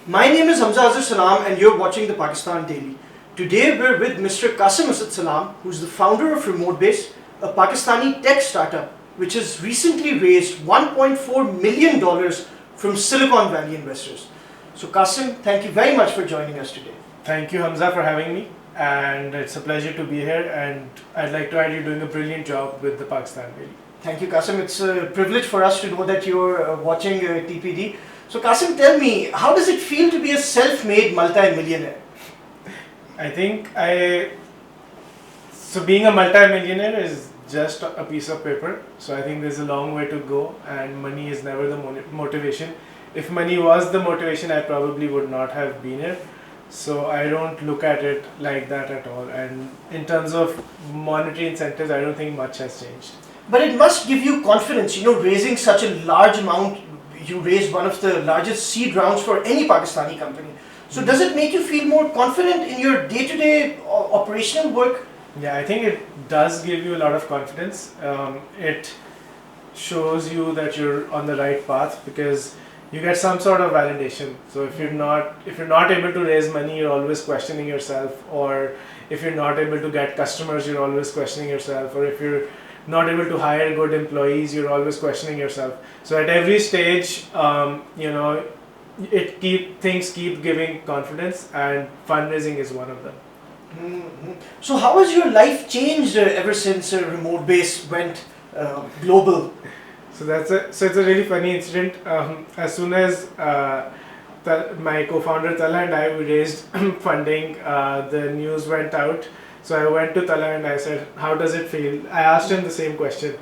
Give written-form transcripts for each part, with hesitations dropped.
My name is Hamza Azhar Salam and you're watching the Pakistan Daily. Today we're with Mr. Qasim Asad Salam, who's the founder of RemoteBase, a Pakistani tech startup which has recently raised $1.4 million from Silicon Valley investors. So Qasim, thank you very much for joining us today. Thank you, Hamza, for having me, and it's a pleasure to be here. And I'd like to add you're doing a brilliant job with the Pakistan Daily. Thank you, Qasim. It's a privilege for us to know that you're watching TPD. So Qasim, tell me, how does it feel to be a self-made multi-millionaire? I think being a multi-millionaire is just a piece of paper. So I think there's a long way to go, and money is never the motivation. If money was the motivation, I probably would not have been here. So I don't look at it like that at all. And in terms of monetary incentives, I don't think much has changed. But it must give you confidence, raising such a large amount. You raised one of the largest seed rounds for any Pakistani company. So does it make you feel more confident in your day-to-day operational work? Yeah, I think it does give you a lot of confidence. It shows you that you're on the right path because you get some sort of validation. So if you're not able to raise money, you're always questioning yourself, or if you're not able to get customers, you're always questioning yourself, or if you're not able to hire good employees, you're always questioning yourself. So at every stage, things keep giving confidence, and fundraising is one of them. Mm-hmm. So how has your life changed ever since RemoteBase went global? So it's a really funny incident. As soon as my co-founder Tala and I we raised funding, the news went out. So I went to Tala and I said, "How does it feel?" I asked him the same question,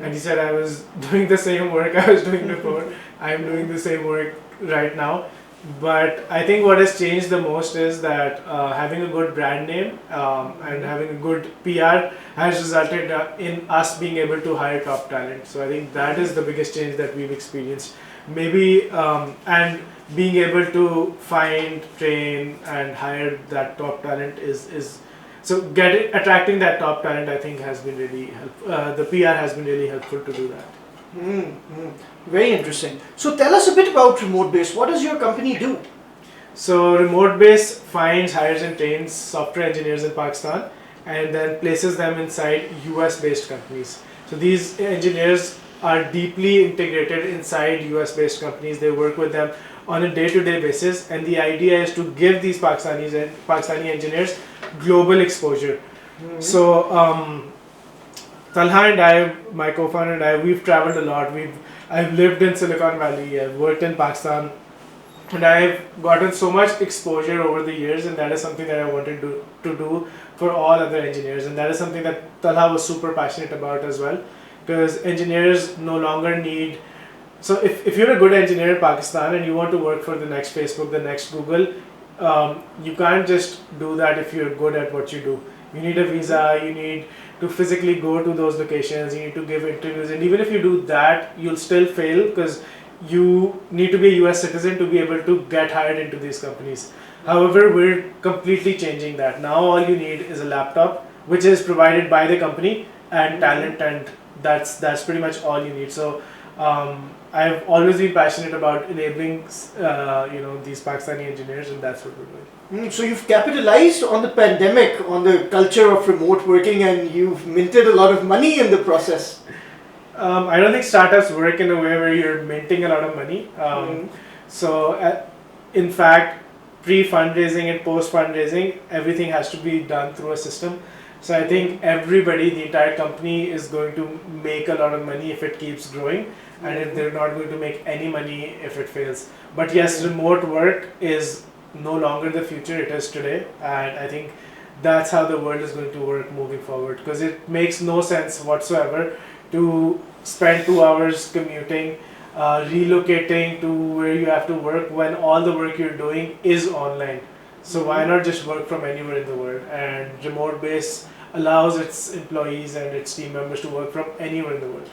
and he said, "I was doing the same work I was doing before. I'm doing the same work right now." But I think what has changed the most is that having a good brand name and having a good PR has resulted in us being able to hire top talent. So I think that is the biggest change that we've experienced. Maybe and being able to find, train, and hire that top talent is so attracting that top talent, I think, has been really helpful. The PR has been really helpful to do that. Mm-hmm. Very interesting. So tell us a bit about RemoteBase. What does your company do? So RemoteBase finds, hires and trains software engineers in Pakistan and then places them inside US based companies. So these engineers are deeply integrated inside US based companies. They work with them on a day-to-day basis, and the idea is to give these Pakistani engineers global exposure. Mm-hmm. So Talha and I, my co-founder and I, we've traveled a lot. I've lived in Silicon Valley, I've worked in Pakistan, and I've gotten so much exposure over the years, and that is something that I wanted to do for all other engineers, and that is something that Talha was super passionate about as well, because engineers no longer need. So if you're a good engineer in Pakistan and you want to work for the next Facebook, the next Google, you can't just do that if you're good at what you do. You need a visa, you need to physically go to those locations, you need to give interviews, and even if you do that, you'll still fail because you need to be a US citizen to be able to get hired into these companies. However, we're completely changing that. Now all you need is a laptop, which is provided by the company, and talent, and that's pretty much all you need. So I've always been passionate about enabling these Pakistani engineers, and that's what we're doing. So you've capitalized on the pandemic, on the culture of remote working, and you've minted a lot of money in the process. I don't think startups work in a way where you're minting a lot of money. So in fact, pre-fundraising and post-fundraising, everything has to be done through a system. So I think everybody, the entire company, is going to make a lot of money if it keeps growing, and if they're not going to make any money if it fails. But yes, remote work is no longer the future, it is today, and I think that's how the world is going to work moving forward, because it makes no sense whatsoever to spend 2 hours commuting, relocating to where you have to work when all the work you're doing is online. So why not just work from anywhere in the world? And RemoteBase allows its employees and its team members to work from anywhere in the world.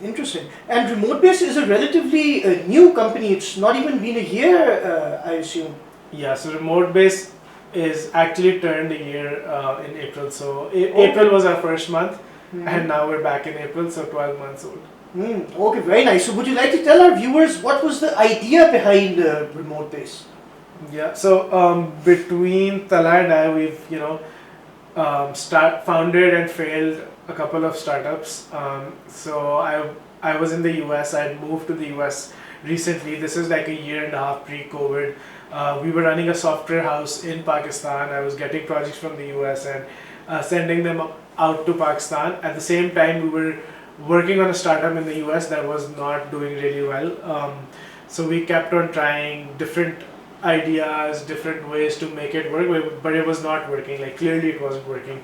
Interesting. And RemoteBase is a relatively new company. It's not even been a year, I assume. Yeah, so RemoteBase is actually turned a year in April. So April was our first month, and now we're back in April, so 12 months old. Okay, very nice. So would you like to tell our viewers what was the idea behind RemoteBase? Yeah. So between Tala and I, we've founded and failed a couple of startups. So I was in the US. I had moved to the US recently. This is like a year and a half pre-COVID. We were running a software house in Pakistan. I was getting projects from the US and sending them out to Pakistan. At the same time, we were working on a startup in the US that was not doing really well. So we kept on trying different ideas, different ways to make it work, but it was not working. Like clearly, it wasn't working.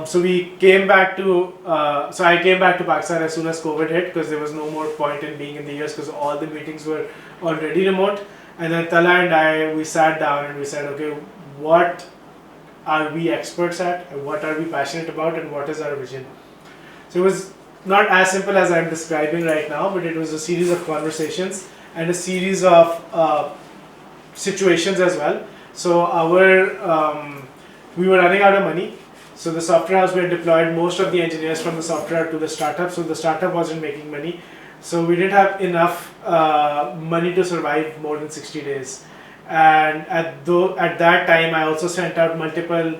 So we came back to. So I came back to Pakistan as soon as COVID hit because there was no more point in being in the US because all the meetings were already remote. And then Tala and I, we sat down and we said, okay, what are we experts at? What are we passionate about? And what is our vision? So it was not as simple as I'm describing right now, but it was a series of conversations and a series of situations as well. So we were running out of money. So the software house, we had deployed most of the engineers from the software to the startup. So the startup wasn't making money. So we didn't have enough money to survive more than 60 days. And at that time, I also sent out multiple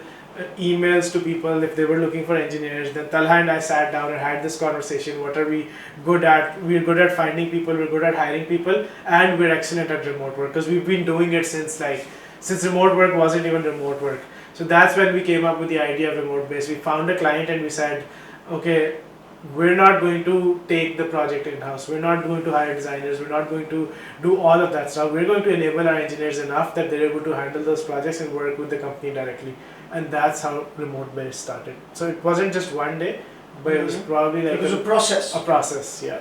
emails to people if they were looking for engineers. Then Talha and I sat down and had this conversation. What are we good at? We're good at finding people, we're good at hiring people, and we're excellent at remote work because we've been doing it since remote work wasn't even remote work. So that's when we came up with the idea of RemoteBase. We found a client and we said, okay, we're not going to take the project in-house. We're not going to hire designers. We're not going to do all of that stuff. We're going to enable our engineers enough that they're able to handle those projects and work with the company directly. And that's how RemoteBase started. So it wasn't just one day, but it was probably like... It was a process. A process, yeah.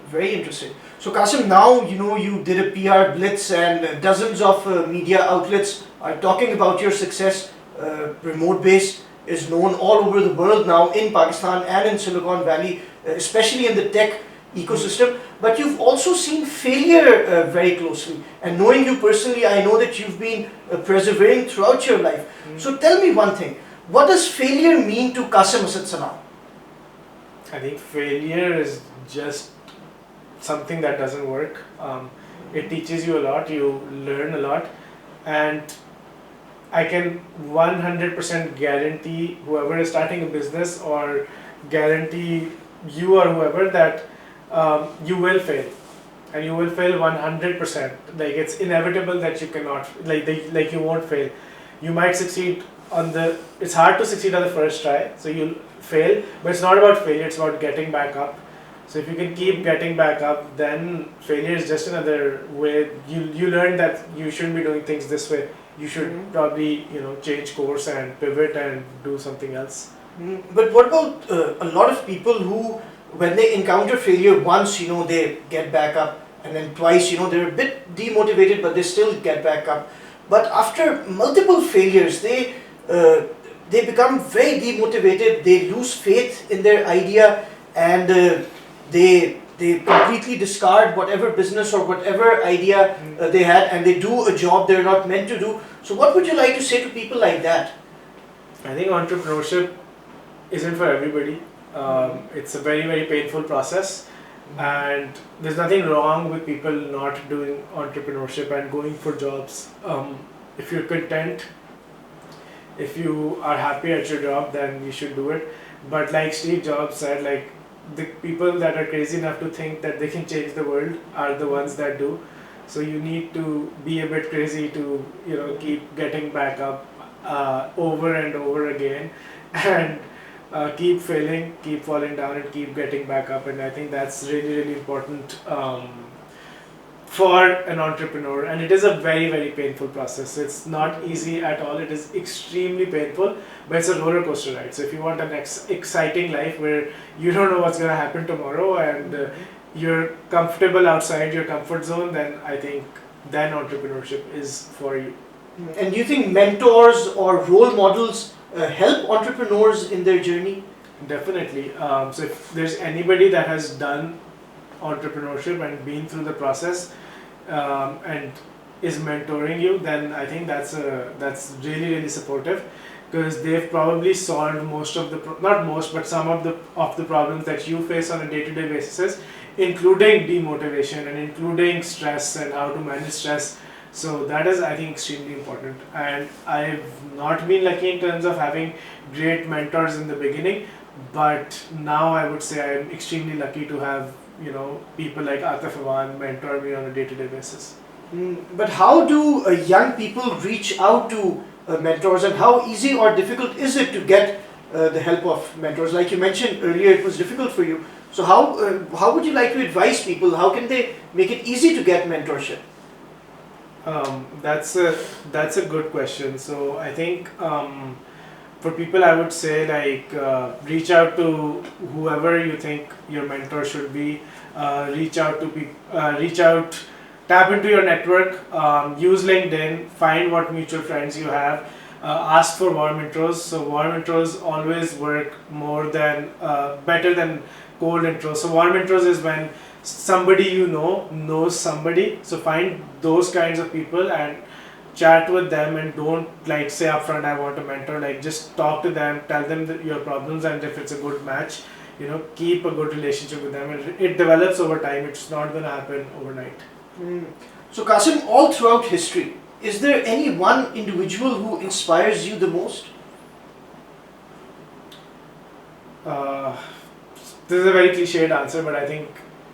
Very interesting. So Qasim, now you did a PR blitz and dozens of media outlets are talking about your success. RemoteBase is known all over the world now in Pakistan and in Silicon Valley, especially in the tech ecosystem. But you've also seen failure very closely. And knowing you personally, I know that you've been persevering throughout your life. So tell me one thing. What does failure mean to Qasim Asad Salam? I think failure is just something that doesn't work. It teaches you a lot, you learn a lot, and I can 100% guarantee whoever is starting a business or guarantee you or whoever that you will fail, and you will fail 100%. Like it's inevitable that you cannot, like you won't fail. You might succeed it's hard to succeed on the first try, so you'll fail, but it's not about failure, it's about getting back up. So if you can keep getting back up, then failure is just another way. You learn that you shouldn't be doing things this way. You should probably change course and pivot and do something else. But what about a lot of people who, when they encounter failure once, they get back up, and then twice, they're a bit demotivated, but they still get back up. But after multiple failures, they become very demotivated. They lose faith in their idea, and they completely discard whatever business or whatever idea they had, and they do a job they're not meant to do. So what would you like to say to people like that? I think entrepreneurship isn't for everybody. It's a very, very painful process, and there's nothing wrong with people not doing entrepreneurship and going for jobs. If you're content, if you are happy at your job, then you should do it. But like Steve Jobs said, like, the people that are crazy enough to think that they can change the world are the ones that do. So you need to be a bit crazy to keep getting back up over and over again, and keep failing, keep falling down, and keep getting back up. And I think that's really, really important for an entrepreneur. And it is a very, very painful process. It's not easy at all. It is extremely painful, but it's a roller coaster ride. So if you want an exciting life where you don't know what's going to happen tomorrow, and you're comfortable outside your comfort zone, then I think then entrepreneurship is for you. And do you think mentors or role models help entrepreneurs in their journey? Definitely. So if there's anybody that has done entrepreneurship and been through the process and is mentoring you, then I think that's really, really supportive, because they've probably solved most of the not most but some of the problems that you face on a day-to-day basis including demotivation and including stress and how to manage stress. So that is, I think, extremely important. And I've not been lucky in terms of having great mentors in the beginning, but now I would say I'm extremely lucky to have, people like mentor me on a day-to-day basis. But how do young people reach out to mentors, and how easy or difficult is it to get the help of mentors? Like you mentioned earlier, it was difficult for you. So how would you like to advise people? How can they make it easy to get mentorship? That's a good question. So I think for people, I would say reach out to whoever you think your mentor should be. Reach out to people. Tap into your network. Use LinkedIn. Find what mutual friends you have. Ask for warm intros. So warm intros always work better than cold intros. So warm intros is when somebody knows somebody. So find those kinds of people and chat with them, and don't say upfront I want a mentor. Just talk to them, tell them your problems, and if it's a good match, keep a good relationship with them. And it develops over time. It's not going to happen overnight. So Qasim, all throughout history, is there any one individual who inspires you the most? This is a very cliched answer, but I think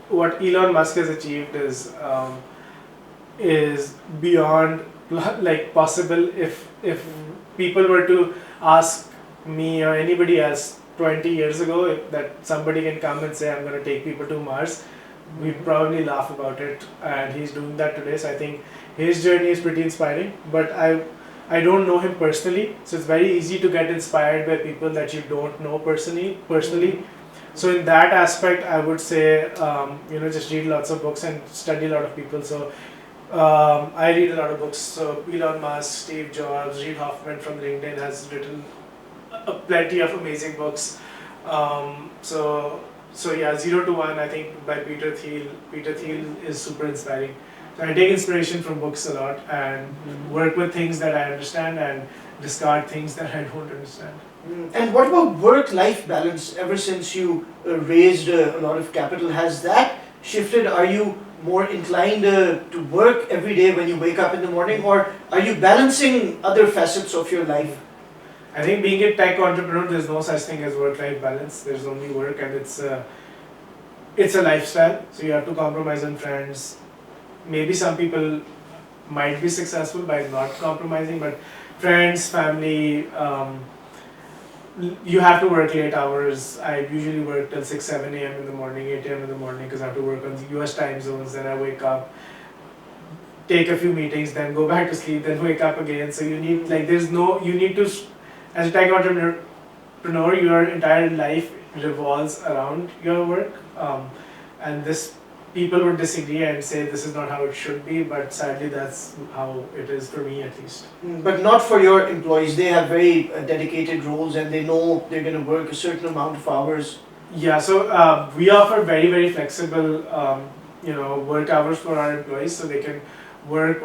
what Elon Musk has achieved is beyond possible. If people were to ask me or anybody else 20 years ago that somebody can come and say I'm going to take people to Mars, we'd probably laugh about it, and he's doing that today. So I think his journey is pretty inspiring, but I don't know him personally, so it's very easy to get inspired by people that you don't know personally. So in that aspect, I would say just read lots of books and study a lot of people. So I read a lot of books. So Elon Musk, Steve Jobs, Reid Hoffman from LinkedIn has written plenty of amazing books. So yeah, 0 to 1, I think, by Peter Thiel. Peter Thiel is super inspiring. So I take inspiration from books a lot and work with things that I understand and discard things that I don't understand. And what about work-life balance? Ever since you raised a lot of capital, has that shifted? Are you more inclined to work every day when you wake up in the morning, or are you balancing other facets of your life? I think being a tech entrepreneur, there's no such thing as work-life balance. There's only work, and it's a lifestyle. So you have to compromise on friends. Maybe some people might be successful by not compromising, but friends, family, you have to work late hours. I usually work till 6, 7 a.m. in the morning, 8 a.m. in the morning, because I have to work on the US time zones. Then I wake up, take a few meetings, then go back to sleep, then wake up again. So you need, as a tech entrepreneur, your entire life revolves around your work. And people would disagree and say this is not how it should be, but sadly that's how it is for me, at least. But not for your employees. They have very dedicated roles, and they know they're going to work a certain amount of hours. Yeah, so we offer very, very flexible work hours for our employees, so they can work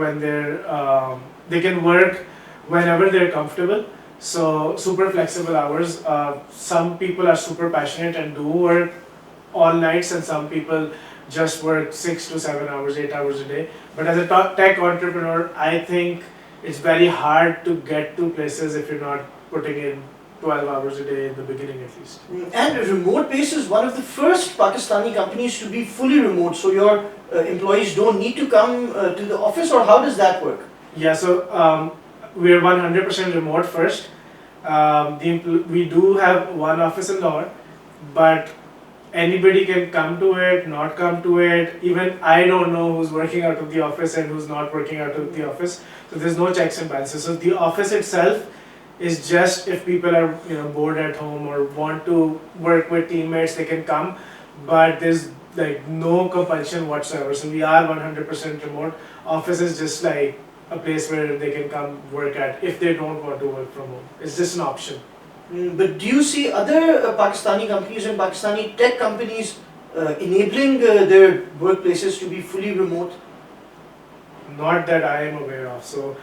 they can work whenever they're comfortable. So super flexible hours. Some people are super passionate and do work all nights, and some people just work 6 to 7 hours, 8 hours a day. But as a tech entrepreneur, I think it's very hard to get to places if you're not putting in 12 hours a day in the beginning, at least. And RemoteBase is one of the first Pakistani companies to be fully remote, so your employees don't need to come to the office, or how does that work? Yeah, so we're 100% remote first. We do have one office in Lahore, but anybody can come to it, not come to it. Even I don't know who's working out of the office and who's not working out of the office. So there's no checks and balances. So the office itself is just if people are bored at home or want to work with teammates, they can come. But there's no compulsion whatsoever. So we are 100% remote. Office is just a place where they can come work at if they don't want to work from home. It's just an option. But do you see other Pakistani companies and Pakistani tech companies enabling their workplaces to be fully remote? Not that I am aware of. So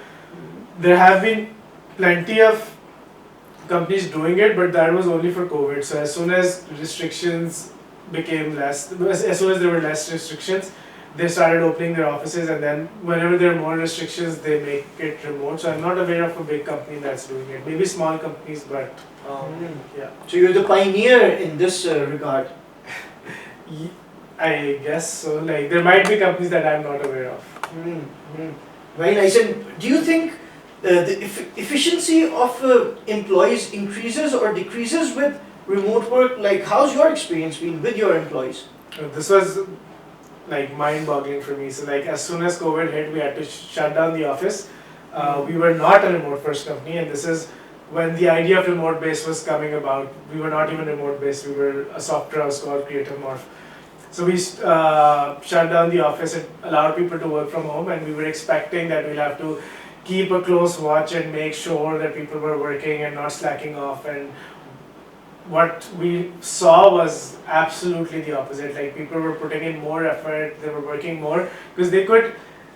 there have been plenty of companies doing it, but that was only for COVID. So as soon as restrictions became less, as soon as there were less restrictions, they started opening their offices, and then whenever there are more restrictions, they make it remote. So I'm not aware of a big company that's doing it. Maybe small companies, but yeah. So you're the pioneer in this regard. I guess so. Like there might be companies that I'm not aware of. Very nice. And do you think the efficiency of employees increases or decreases with remote work? Like, how's your experience been with your employees? This was like mind-boggling for me. So like as soon as COVID hit, we had to shut down the office. We were not a remote-first company, and this is when the idea of RemoteBase was coming about. We were not even RemoteBase. We were a software house called Creative Morph. So we shut down the office. It allowed people to work from home, and we were expecting that we'll have to keep a close watch and make sure that people were working and not slacking off. And what we saw was absolutely the opposite. Like people were putting in more effort, they were working more because they could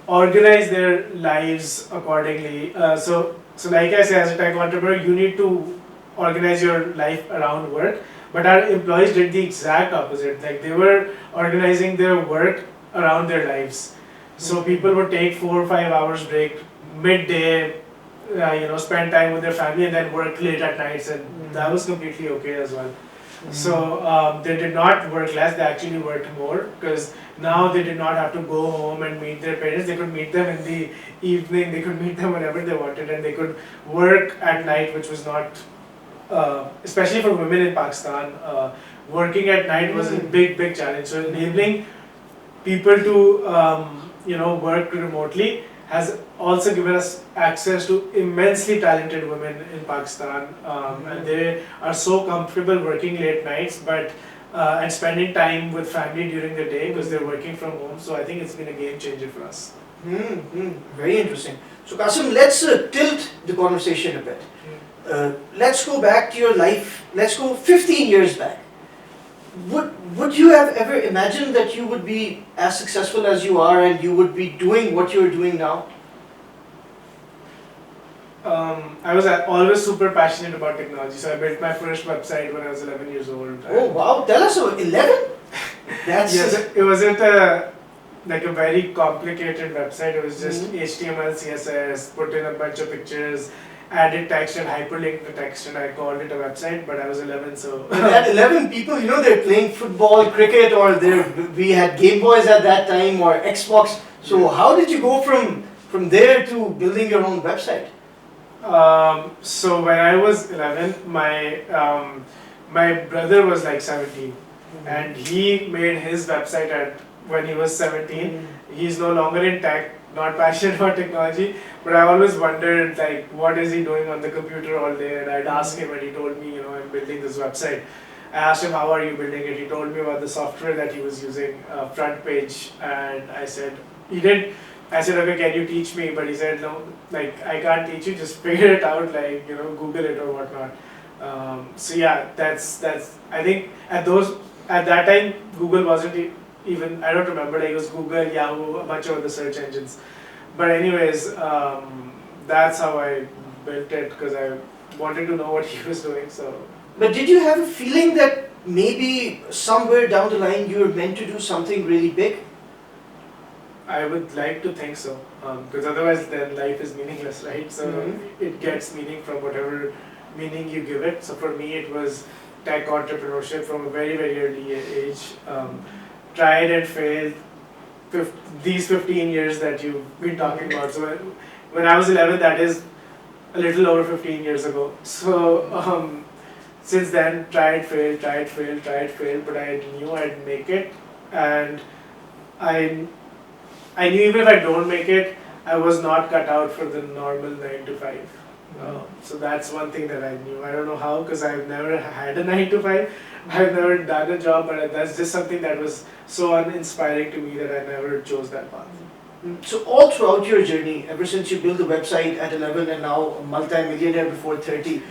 organize their lives accordingly. So like I say, as a tech entrepreneur, you need to organize your life around work. But our employees did the exact opposite. Like they were organizing their work around their lives. So people would take 4 or 5 hours break midday, spend time with their family, and then work late at nights, and that was completely okay as well. So they did not work less; they actually worked more because now they did not have to go home and meet their parents. They could meet them in the evening. They could meet them whenever they wanted, and they could work at night, which was not, especially for women in Pakistan. Working at night was a big challenge. So enabling people to work remotely has also given us access to immensely talented women in Pakistan, and they are so comfortable working late nights, but and spending time with family during the day because they're working from home. So I think it's been a game changer for us. Very interesting. So Qasim, let's tilt the conversation a bit. Let's go back to your life. Let's go 15 years back. Would you have ever imagined that you would be as successful as you are and you would be doing what you're doing now? I was always super passionate about technology, so I built my first website when I was 11 years old. Oh wow, tell us about 11? That's yes, it wasn't a very complicated website. It was just HTML, CSS, put in a bunch of pictures, added text and hyperlinked the text, and I called it a website, but I was 11, so... At 11 people, they're playing football, cricket, or we had Game Boys at that time, or Xbox. So how did you go from there to building your own website? So when I was 11, my brother was like 17, and he made his website when he was 17. He's no longer in tech, not passionate about technology, but I always wondered what is he doing on the computer all day, and I'd ask him, and he told me, I'm building this website. I asked him, how are you building it? He told me about the software that he was using, front page, and I said, okay, can you teach me? But he said, no, I can't teach you, just figure it out, Google it or whatnot. So yeah, that's, I think at that time, Google wasn't even, I don't remember, it was Google, Yahoo, a bunch of other search engines. But anyways, that's how I built it, because I wanted to know what he was doing. So. But did you have a feeling that maybe somewhere down the line you were meant to do something really big? I would like to think so, because otherwise then life is meaningless, right? So it gets meaning from whatever meaning you give it. So for me it was tech entrepreneurship from a very early age. Tried and failed these 15 years that you've been talking about. So when I was 11, that is a little over 15 years ago. So since then, tried, failed, but I knew I'd make it, and I knew even if I don't make it, I was not cut out for the normal 9 to 5. So that's one thing that I knew. I don't know how, because I've never had a 9 to 5. I've never done a job, but that's just something that was so uninspiring to me that I never chose that path. So all throughout your journey, ever since you built the website at 11 and now a multi-millionaire before 30,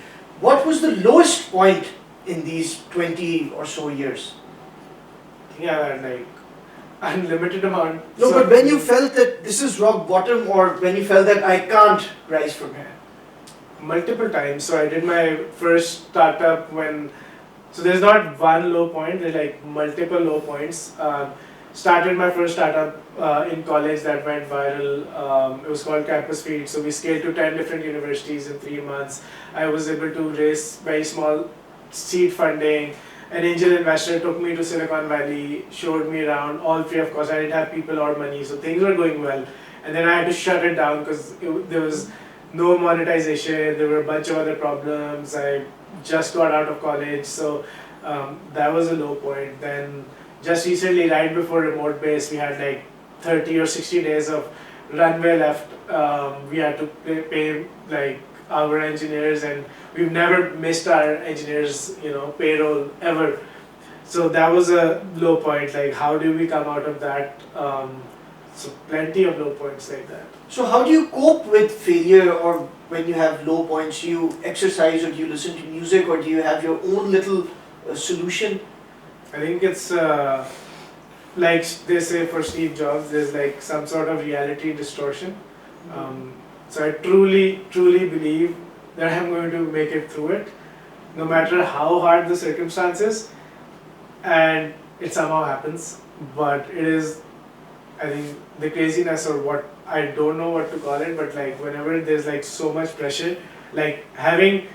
what was the lowest point in these 20 or so years? Yeah, unlimited amount. No, but when you felt that this is rock bottom, or when you felt that I can't rise from here? Multiple times. So I did my first startup when So there's not one low point, there's like multiple low points. Started my first startup in college that went viral. It was called Campus Feed. So we scaled to 10 different universities in 3 months. I was able to raise very small seed funding. An angel investor took me to Silicon Valley, showed me around, all free of cost. I didn't have people or money, so things were going well. And then I had to shut it down because there was no monetization, there were a bunch of other problems. I just got out of college, so that was a low point. Then just recently, right before RemoteBase, we had like 30 or 60 days of runway left. We had to pay like our engineers, and we've never missed our engineers, payroll ever. So that was a low point. Like, how do we come out of that? So plenty of low points like that. So how do you cope with failure, or when you have low points? Do you exercise, or do you listen to music, or do you have your own little solution? I think it's like they say for Steve Jobs, there's like some sort of reality distortion. So I truly believe that I'm going to make it through it, no matter how hard the circumstances, and it somehow happens. But it is, I think, the craziness, or what, I don't know what to call it, but like whenever there's like so much pressure, like having,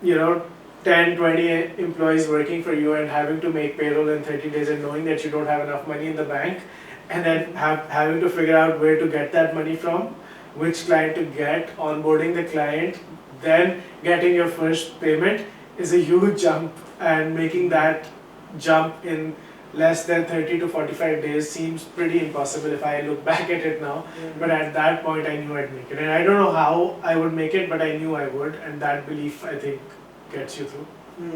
10, 20 employees working for you and having to make payroll in 30 days and knowing that you don't have enough money in the bank, and then having to figure out where to get that money from, which client to get, onboarding the client, then getting your first payment is a huge jump, and making that jump in less than 30 to 45 days seems pretty impossible if I look back at it now. But at that point I knew I'd make it, and I don't know how I would make it, but I knew I would, and that belief, I think, gets you through.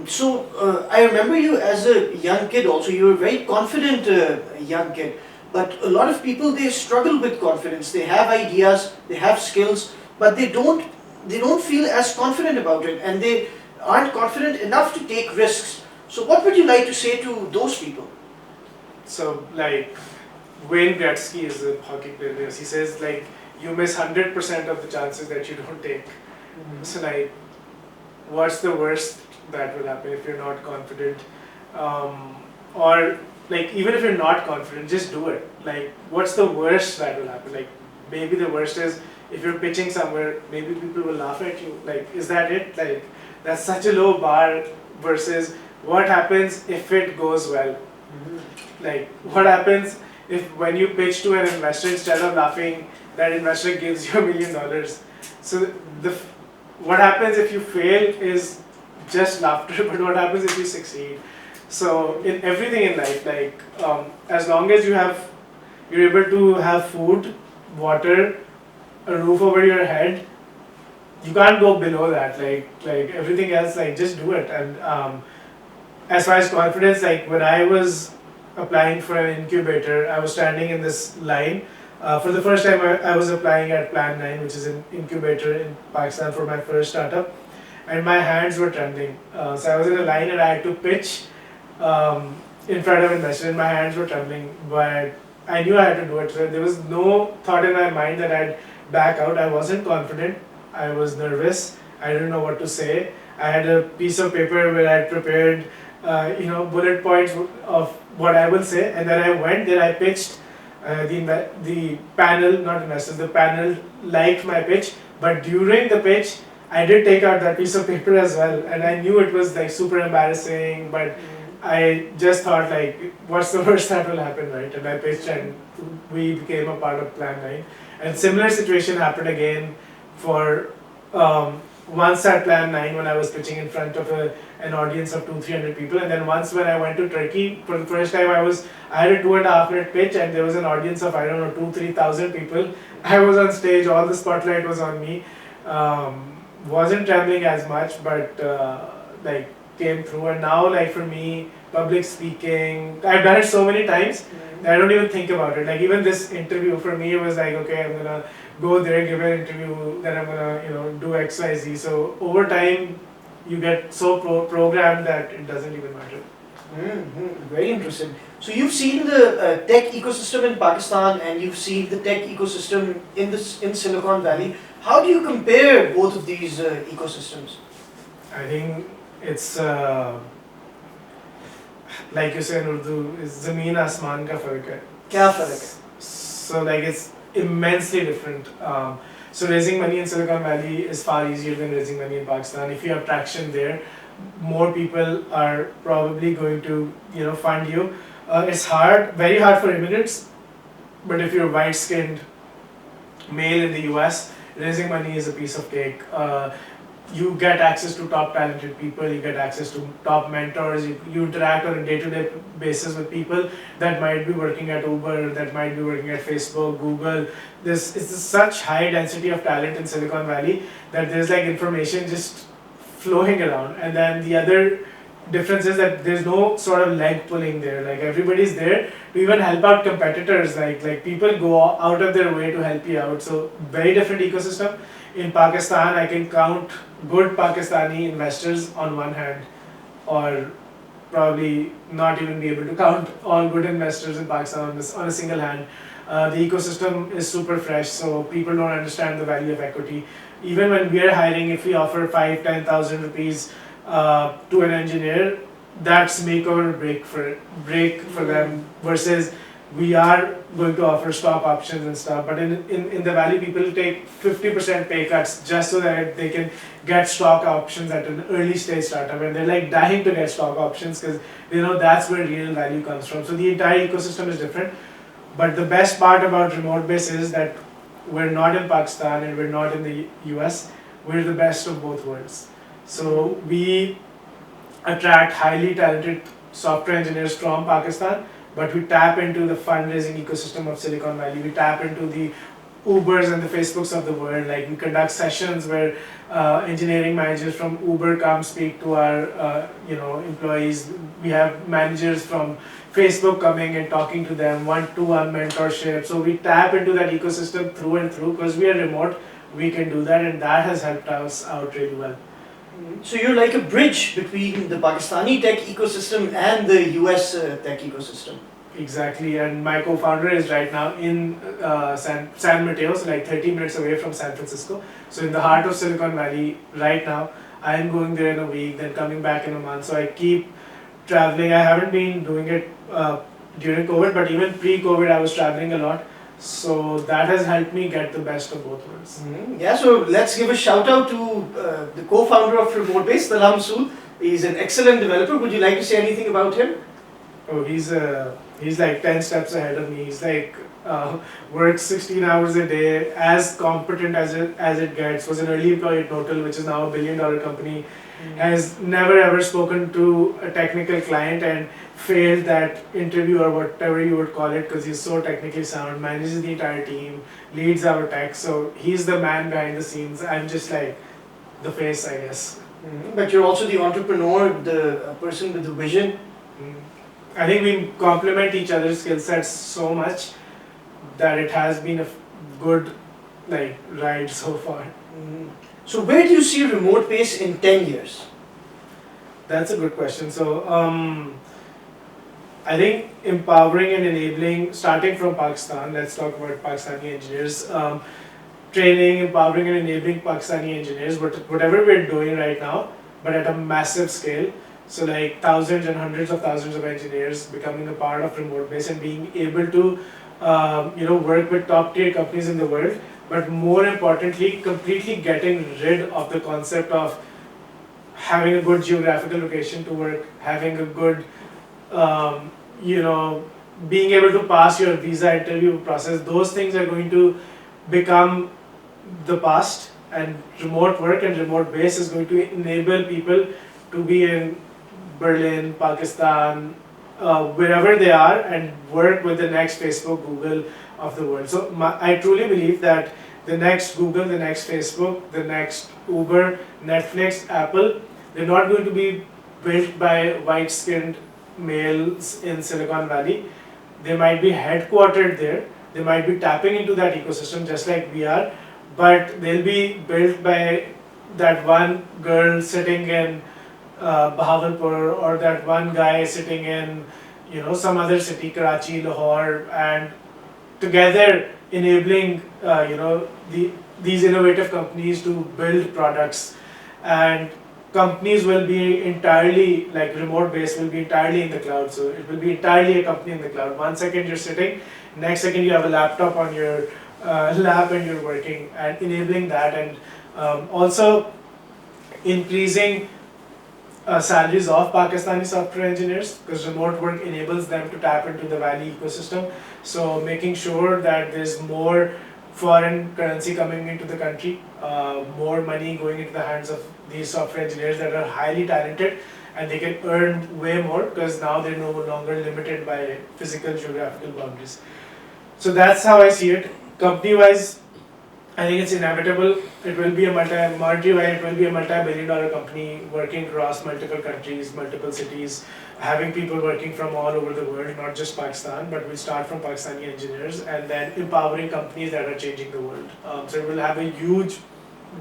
So I remember you as a young kid also. You were a very confident young kid. But a lot of people, they struggle with confidence. They have ideas, they have skills, but they don't feel as confident about it, and they aren't confident enough to take risks. So what would you like to say to those people? So like Wayne Gretzky is a hockey player. He says like you miss 100% of the chances that you don't take. So like, what's the worst that will happen if you're not confident? Or like, even if you're not confident, just do it. Like, what's the worst that will happen? Like, maybe the worst is if you're pitching somewhere, maybe people will laugh at you. Like, is that it? Like, that's such a low bar versus what happens if it goes well. Like, what happens if when you pitch to an investor, instead of laughing, that investor gives you $1 million. So what happens if you fail is just laughter, but what happens if you succeed? So in everything in life, like as long as you're able to have food, water, a roof over your head, you can't go below that. Like everything else, like just do it. And as far as confidence, like when I was applying for an incubator, I was standing in this line. For the first time, I was applying at Plan 9, which is an incubator in Pakistan for my first startup, and my hands were trembling. So I was in a line and I had to pitch in front of investors, and my hands were trembling, but I knew I had to do it. So there was no thought in my mind that I'd back out. I wasn't confident. I was nervous. I didn't know what to say. I had a piece of paper where I prepared, bullet points of what I will say, and then I went there. I pitched. The panel, not investors, the panel liked my pitch, but during the pitch, I did take out that piece of paper as well, and I knew it was like super embarrassing, but I just thought like, what's the worst that will happen, right? And I pitched, and we became a part of Plan 9. And similar situation happened again for once at Plan 9 when I was pitching in front of an audience of 200-300 people, and then once when I went to Turkey for the first time, I had a 2.5 minute pitch, and there was an audience of 2,000-3,000 people. I was on stage, all the spotlight was on me. Wasn't trembling as much, but came through. And now like for me, public speaking, I've done it so many times that I don't even think about it. Like even this interview for me, it was like, okay, I'm gonna go there, give an interview, then I'm gonna do X, Y, Z. So over time, you get so programmed that it doesn't even matter. Very interesting. So you've seen the tech ecosystem in Pakistan, and you've seen the tech ecosystem in Silicon Valley. How do you compare both of these ecosystems? I think it's like you say in Urdu, is zameen asman ka fark hai. क्या फर्क है? So like it's immensely different. So raising money in Silicon Valley is far easier than raising money in Pakistan. If you have traction there, more people are probably going to fund you. It's hard, very hard for immigrants, but if you're white skinned male in the US, raising money is a piece of cake. You get access to top talented people, you get access to top mentors, you interact on a day-to-day basis with people that might be working at Uber, that might be working at Facebook, Google. It's such high density of talent in Silicon Valley that there's like information just flowing around. And then the other difference is that there's no sort of leg pulling there. Like everybody's there to even help out competitors. Like people go out of their way to help you out. So very different ecosystem. In Pakistan, I can count good Pakistani investors on one hand, or probably not even be able to count all good investors in Pakistan on a single hand. The ecosystem is super fresh, so people don't understand the value of equity. Even when we are hiring, if we offer 5,000-10,000 rupees to an engineer, that's make or break for them, versus we are going to offer stock options and stuff. But in the Valley, people take 50% pay cuts just so that they can get stock options at an early stage startup, and they're like dying to get stock options because they know that's where real value comes from. So the entire ecosystem is different. But the best part about RemoteBase is that we're not in Pakistan and we're not in the US. We're the best of both worlds. So we attract highly talented software engineers from Pakistan, but we tap into the fundraising ecosystem of Silicon Valley. We tap into the Ubers and the Facebooks of the world. Like we conduct sessions where engineering managers from Uber come speak to our employees. We have managers from Facebook coming and talking to them, one-to-one mentorship. So we tap into that ecosystem through and through because we are remote. We can do that, and that has helped us out really well. So you're like a bridge between the Pakistani tech ecosystem and the US tech ecosystem. Exactly, and my co-founder is right now in San Mateo, so like 30 minutes away from San Francisco. So in the heart of Silicon Valley right now. I am going there in a week, then coming back in a month. So I keep traveling. I haven't been doing it during COVID, but even pre-COVID I was traveling a lot. So that has helped me get the best of both worlds. Yeah, so let's give a shout out to the co-founder of RemoteBase, Salam. He's an excellent developer. Would you like to say anything about him? Oh, he's like 10 steps ahead of me. He's like works 16 hours a day, as competent as it gets. Was an early employee at Total, which is now a $1 billion company. Has never ever spoken to a technical client and failed that interview or whatever you would call it, because he's so technically sound, manages the entire team, leads our tech. So he's the man behind the scenes. I'm just like the face, I guess. But you're also the entrepreneur, the person with the vision. I think we complement each other's skill sets so much that it has been a good ride so far. So where do you see RemoteBase in 10 years? That's a good question. So I think empowering and enabling, starting from Pakistan, let's talk about Pakistani engineers, training, empowering and enabling Pakistani engineers, whatever we're doing right now, but at a massive scale. So like thousands and hundreds of thousands of engineers becoming a part of RemoteBase and being able to work with top tier companies in the world, but more importantly, completely getting rid of the concept of having a good geographical location to work, having a good, being able to pass your visa interview process. Those things are going to become the past, and remote work and RemoteBase is going to enable people to be in Berlin, Pakistan, wherever they are, and work with the next Facebook, Google of the world. So I truly believe that the next Google, the next Facebook, the next Uber, Netflix, Apple, they're not going to be built by white-skinned males in Silicon Valley. They might be headquartered there. They might be tapping into that ecosystem just like we are, but they'll be built by that one girl sitting in Bahawalpur, or that one guy sitting in some other city, Karachi, Lahore, and together enabling these innovative companies to build products. And companies will be entirely, like RemoteBase will be entirely in the cloud. So it will be entirely a company in the cloud. 1 second you're sitting, next second you have a laptop on your lap and you're working, and enabling that, and also increasing salaries of Pakistani software engineers, because remote work enables them to tap into the Valley ecosystem. So making sure that there's more foreign currency coming into the country, more money going into the hands of these software engineers that are highly talented, and they can earn way more because now they're no longer limited by physical geographical boundaries. So that's how I see it. Company-wise, I think it's inevitable. It will be a multi-billion-dollar company working across multiple countries, multiple cities, having people working from all over the world, not just Pakistan, but we'll start from Pakistani engineers and then empowering companies that are changing the world. So it will have a huge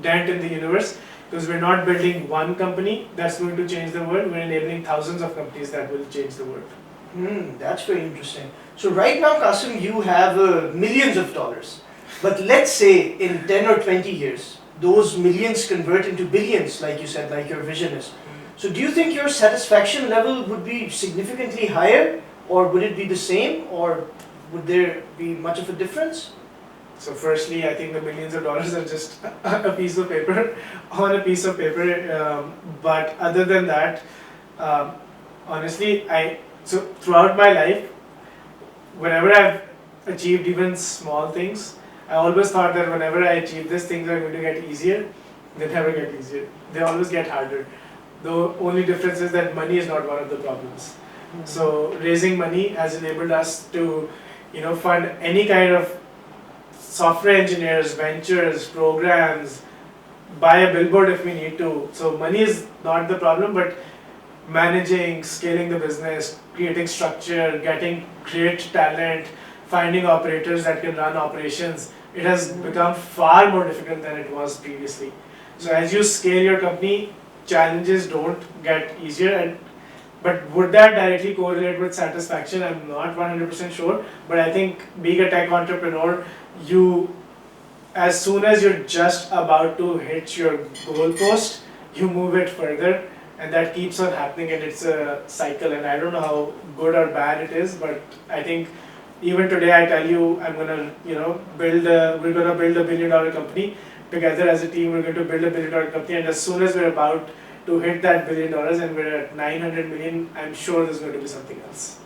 dent in the universe because we're not building one company that's going to change the world, we're enabling thousands of companies that will change the world. That's very interesting. So right now, Qasim, you have millions of dollars. But let's say in 10 or 20 years, those millions convert into billions, like you said, like your vision is. So do you think your satisfaction level would be significantly higher, or would it be the same, or would there be much of a difference? So firstly, I think the millions of dollars are just a piece of paper, on a piece of paper. But other than that, honestly, so throughout my life, whenever I've achieved even small things, I always thought that whenever I achieve this, things are going to get easier. They never get easier. They always get harder. The only difference is that money is not one of the problems. So raising money has enabled us to, fund any kind of software engineers, ventures, programs, buy a billboard if we need to. So money is not the problem, but managing, scaling the business, creating structure, getting great talent, finding operators that can run operations, it has become far more difficult than it was previously. So as you scale your company, challenges don't get easier. But would that directly correlate with satisfaction? I'm not 100% sure. But I think being a tech entrepreneur, as soon as you're just about to hit your goalpost, you move it further. And that keeps on happening, and it's a cycle. And I don't know how good or bad it is, but I think even today I tell you I'm gonna, we're gonna build a $1 billion company together as a team. We're going to build a $1 billion company, and as soon as we're about to hit that $1 billion and we're at 900 million, I'm sure there's going to be something else.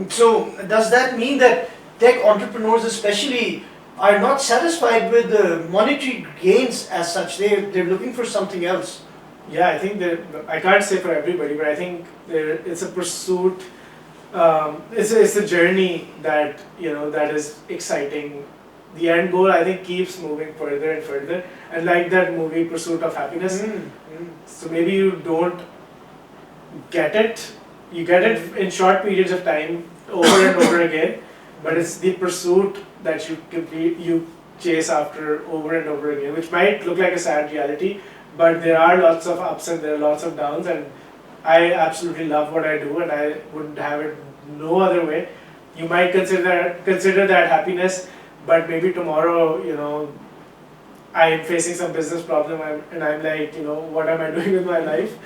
So does that mean that tech entrepreneurs especially are not satisfied with the monetary gains as such? They're looking for something else. Yeah, I think that I can't say for everybody, but I think it's a pursuit. It's a journey that that is exciting. The end goal, I think, keeps moving further and further, and like that movie Pursuit of Happiness. So maybe you don't get it. You get it in short periods of time, over and over again, but it's the pursuit that you chase after over and over again, which might look like a sad reality, but there are lots of ups and there are lots of downs, and I absolutely love what I do, and I would have it no other way. You might consider that happiness, but maybe tomorrow, I'm facing some business problem, and I'm like, what am I doing with my life?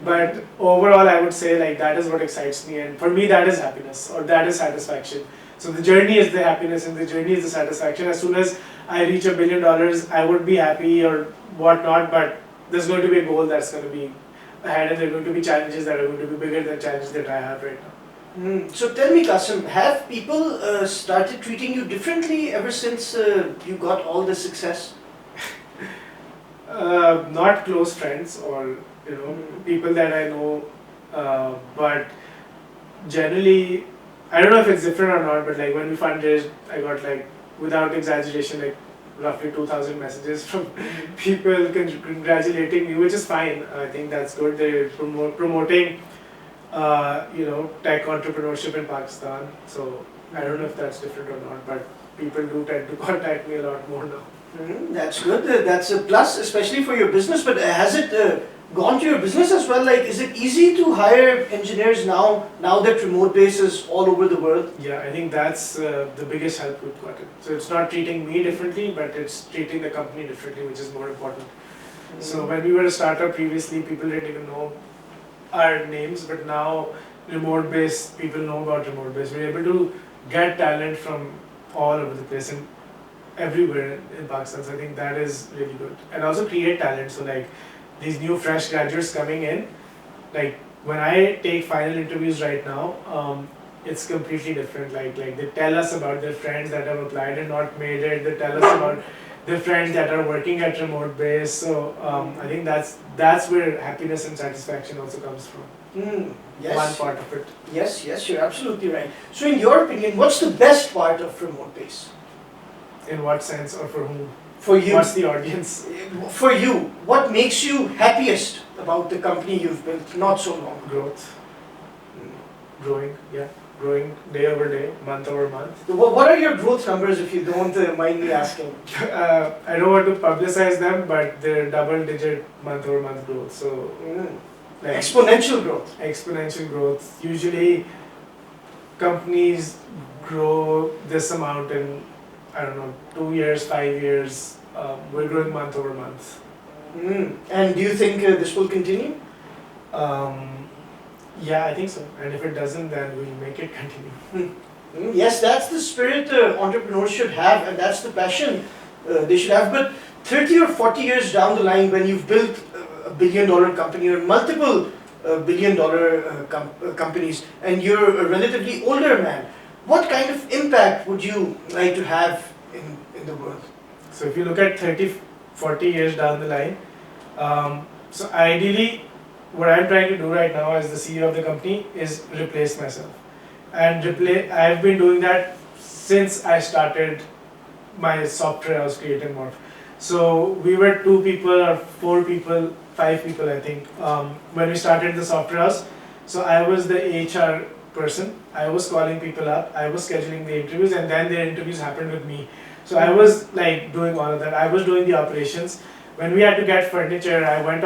But overall, I would say like that is what excites me, and for me, that is happiness, or that is satisfaction. So the journey is the happiness, and the journey is the satisfaction. As soon as I reach $1 billion, I would be happy or whatnot, but there's going to be a goal that's going to be ahead, and there are going to be challenges that are going to be bigger than challenges that I have right now. So tell me, Qasim, have people started treating you differently ever since you got all the success? Not close friends or people that I know, but generally, I don't know if it's different or not, but like when we fundraised, I got like, without exaggeration, like roughly 2,000 messages from people congratulating me, which is fine. I think that's good. They're promoting tech entrepreneurship in Pakistan. So I don't know if that's different or not, but people do tend to contact me a lot more now. That's good. That's a plus, especially for your business. But has it gone to your business as well? Like, is it easy to hire engineers now that RemoteBase is all over the world? Yeah, I think that's the biggest help we've gotten. So it's not treating me differently, but it's treating the company differently, which is more important. So when we were a startup previously, people didn't even know our names, but now RemoteBase, people know about RemoteBase. We're able to get talent from all over the place and everywhere in Pakistan. So I think that is really good. And also create talent. So like these new fresh graduates coming in, like when I take final interviews right now, it's completely different. Like they tell us about their friends that have applied and not made it. They tell us about their friends that are working at RemoteBase. So I think that's where happiness and satisfaction also comes from. Yes. One part of it. Yes, you're absolutely right. So in your opinion, what's the best part of RemoteBase? In what sense or for whom? For you. What's the audience? For you, what makes you happiest about the company you've built not so long ago? Growth. Growing, yeah. Growing day over day, month over month. What are your growth numbers, if you don't mind me asking? I don't want to publicize them, but they're double-digit month-over-month growth. So, like Exponential growth. Exponential growth. Usually, companies grow this amount in, I don't know, 2 years, 5 years. We're growing month over month. And do you think this will continue? Yeah, I think so. And if it doesn't, then we'll make it continue. Yes, that's the spirit entrepreneurs should have, and that's the passion they should have. But 30 or 40 years down the line, when you've built a billion-dollar company or multiple billion-dollar companies, and you're a relatively older man, what kind of impact would you like to have in the world? So if you look at 30, 40 years down the line, so ideally, what I'm trying to do right now as the CEO of the company is replace myself. And I've been doing that since I started my software house Create and Morph. So we were 2 people or 4 people, 5 people I think, when we started the software house. So I was the HR person. I was calling people up, I was scheduling the interviews, and then their interviews happened with me. So I was like doing all of that. I was doing the operations. When we had to get furniture, I went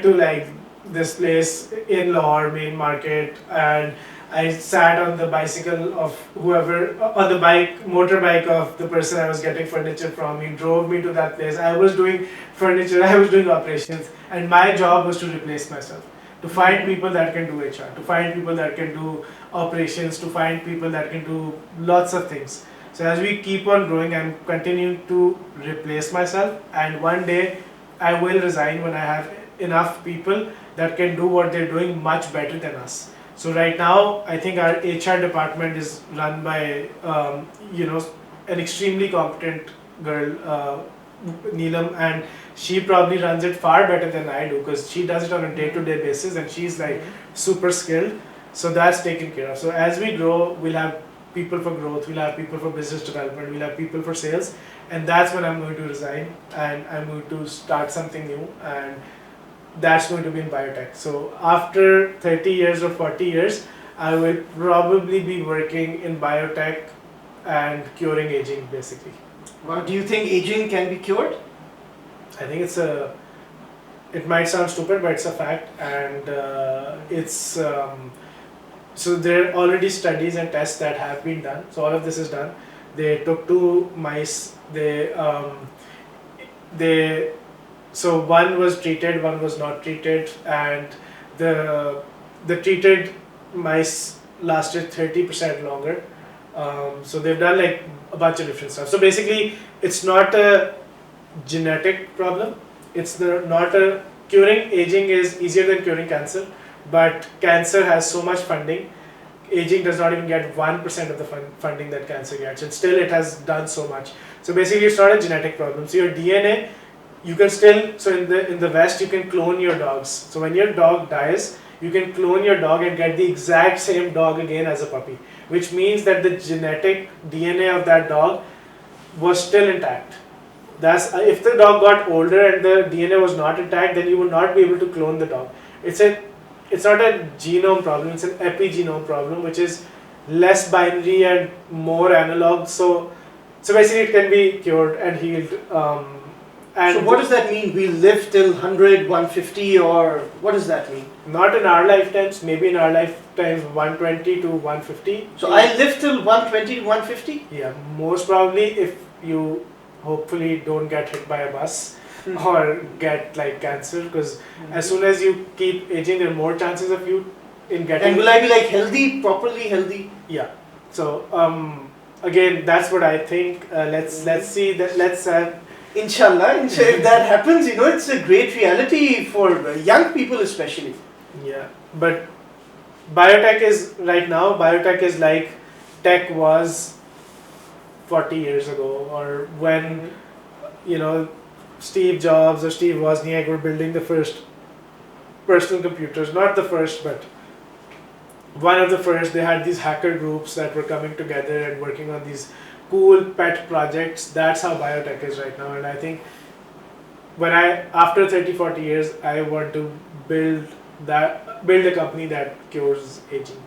to like this place in Lahore main market, and I sat on the bicycle of whoever, on the motorbike of the person I was getting furniture from. He drove me to that place. I was doing furniture, I was doing operations, and my job was to replace myself. To find people that can do HR, to find people that can do operations, to find people that can do lots of things. So as we keep on growing, I'm continuing to replace myself, and one day I will resign when I have enough people that can do what they're doing much better than us. So right now, I think our HR department is run by, an extremely competent girl, Neelam, and she probably runs it far better than I do because she does it on a day-to-day basis, and she's like super skilled. So that's taken care of. So as we grow, we'll have people for growth, we'll have people for business development, we'll have people for sales, and that's when I'm going to resign and I'm going to start something new, and that's going to be in biotech. So after 30 years or 40 years, I will probably be working in biotech and curing aging basically. Well, do you think aging can be cured? I think it might sound stupid, but it's a fact, and so there are already studies and tests that have been done. So all of this is done. They took 2 mice. So one was treated, one was not treated, and the treated mice lasted 30% longer. So they've done like a bunch of different stuff. So basically, it's not a genetic problem. Curing aging is easier than curing cancer, but cancer has so much funding. Aging does not even get 1% of the funding that cancer gets, and still it has done so much. So basically, it's not a genetic problem. So your DNA, you can still, so in the West, you can clone your dogs. So when your dog dies, you can clone your dog and get the exact same dog again as a puppy, which means that the genetic DNA of that dog was still intact. That's if the dog got older and the DNA was not intact, then you would not be able to clone the dog. It's not a genome problem, it's an epigenome problem, which is less binary and more analog. So basically it can be cured and healed. So what does that mean? We'll live till 100, 150, or what does that mean? Not in our lifetimes, maybe in our lifetimes 120 to 150. So I'll live till 120 to 150? Yeah, most probably if you hopefully don't get hit by a bus or get like cancer, because as soon as you keep aging, there are more chances of you in getting. And will I be like healthy, properly healthy? Yeah. So again, that's what I think. Let's see that. Inshallah, if that happens, it's a great reality for young people especially. Yeah, but biotech is right now. Biotech is like tech was 40 years ago, or when Steve Jobs or Steve Wozniak were building the first personal computers. Not the first, but one of the first. They had these hacker groups that were coming together and working on these cool pet projects. That's how biotech is right now, and I think after 30-40 years, I want to build a company that cures aging.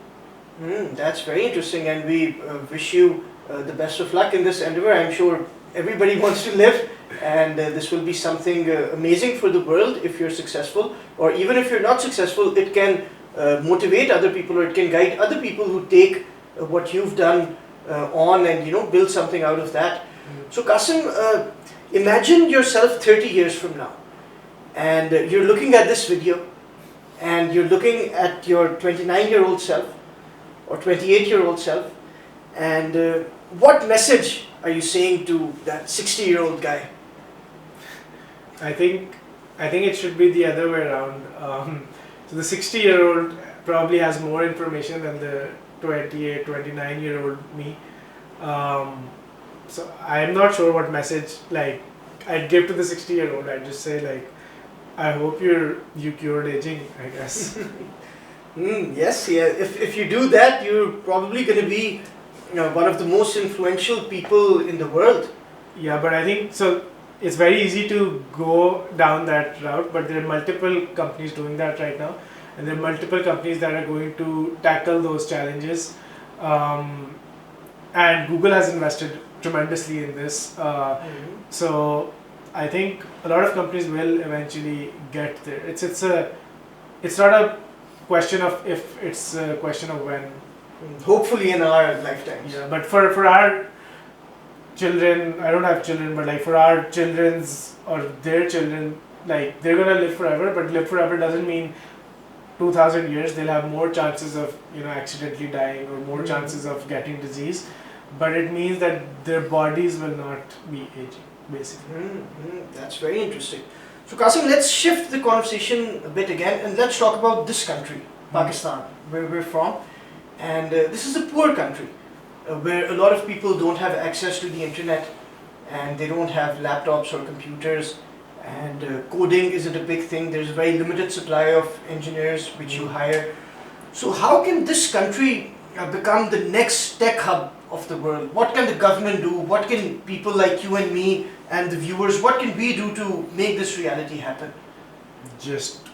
That's very interesting, and we wish you the best of luck in this endeavor. I'm sure everybody wants to live, and this will be something amazing for the world if you're successful, or even if you're not successful, it can motivate other people, or it can guide other people who take what you've done on and build something out of that. So Qasim, imagine yourself 30 years from now, and you're looking at this video, and you're looking at your 29-year-old self or 28-year-old self, and what message are you saying to that 60-year-old guy? I think it should be the other way around. So the 60-year-old probably has more information than the 28, 29-year-old me. So I'm not sure what message I'd give to the 60-year-old. I'd just say I hope you cured aging, I guess. Yes, yeah. If you do that, you're probably going to be one of the most influential people in the world. Yeah, but I think so. It's very easy to go down that route, but there are multiple companies doing that right now, and there are multiple companies that are going to tackle those challenges. And Google has invested tremendously in this. So I think a lot of companies will eventually get there. It's not a question of if, it's a question of when. Hopefully in our lifetimes. Yeah, but for our children, I don't have children, but for our children's or their children, they're gonna live forever. But live forever doesn't mean 2,000 years. They'll have more chances of accidentally dying or more chances of getting disease, but it means that their bodies will not be aging, basically. That's very interesting. So Qasim, let's shift the conversation a bit again, and let's talk about this country, Pakistan, where we're from. And this is a poor country where a lot of people don't have access to the internet, and they don't have laptops or computers, and coding isn't a big thing. There's a very limited supply of engineers which you hire. So how can this country become the next tech hub of the world? What can the government do? What can people like you and me and the viewers, what can we do to make this reality happen? Just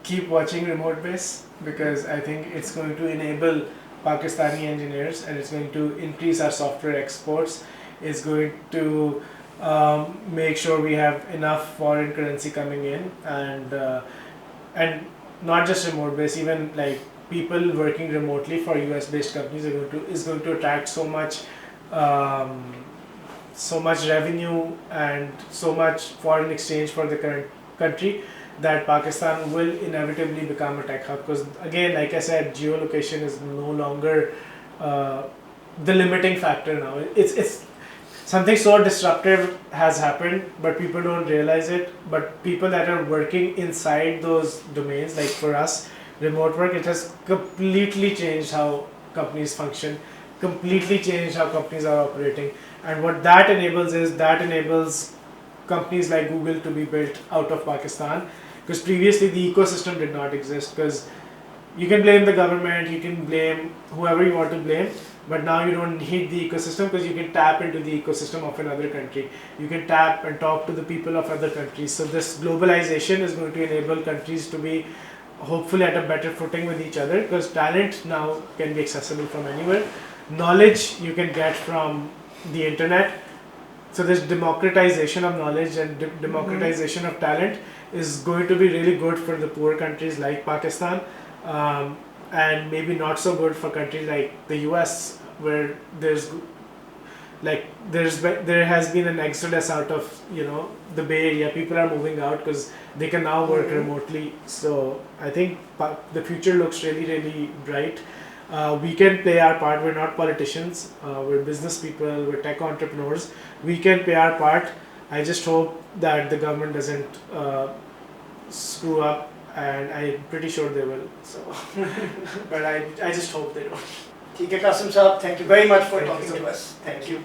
keep watching RemoteBase, because I think it's going to enable Pakistani engineers, and it's going to increase our software exports. It's going to make sure we have enough foreign currency coming in, and not just RemoteBase, even people working remotely for US based companies is going to attract so much revenue and so much foreign exchange for the current country, that Pakistan will inevitably become a tech hub. Because again, like I said, geolocation is no longer the limiting factor now. It's something so disruptive has happened, but people don't realize it. But people that are working inside those domains, like for us, remote work, it has completely changed how companies function, completely changed how companies are operating. And what that enables companies like Google to be built out of Pakistan, because previously the ecosystem did not exist. Because you can blame the government, you can blame whoever you want to blame, but now you don't need the ecosystem, because you can tap into the ecosystem of another country. You can tap and talk to the people of other countries. So this globalization is going to enable countries to be hopefully at a better footing with each other, because talent now can be accessible from anywhere. Knowledge you can get from the internet. So this democratization of knowledge and democratization of talent is going to be really good for the poor countries like Pakistan, and maybe not so good for countries like the US, where there's like there has been an exodus out of the Bay Area. People are moving out because they can now work remotely. So I think the future looks really, really bright. We can play our part. We're not politicians. We're business people. We're tech entrepreneurs. We can play our part. I just hope that the government doesn't screw up, and I'm pretty sure they will. So, but I just hope they don't. ठीक है Qasim साहब, thank you very much for Thank you talking so to much. us. Thank you.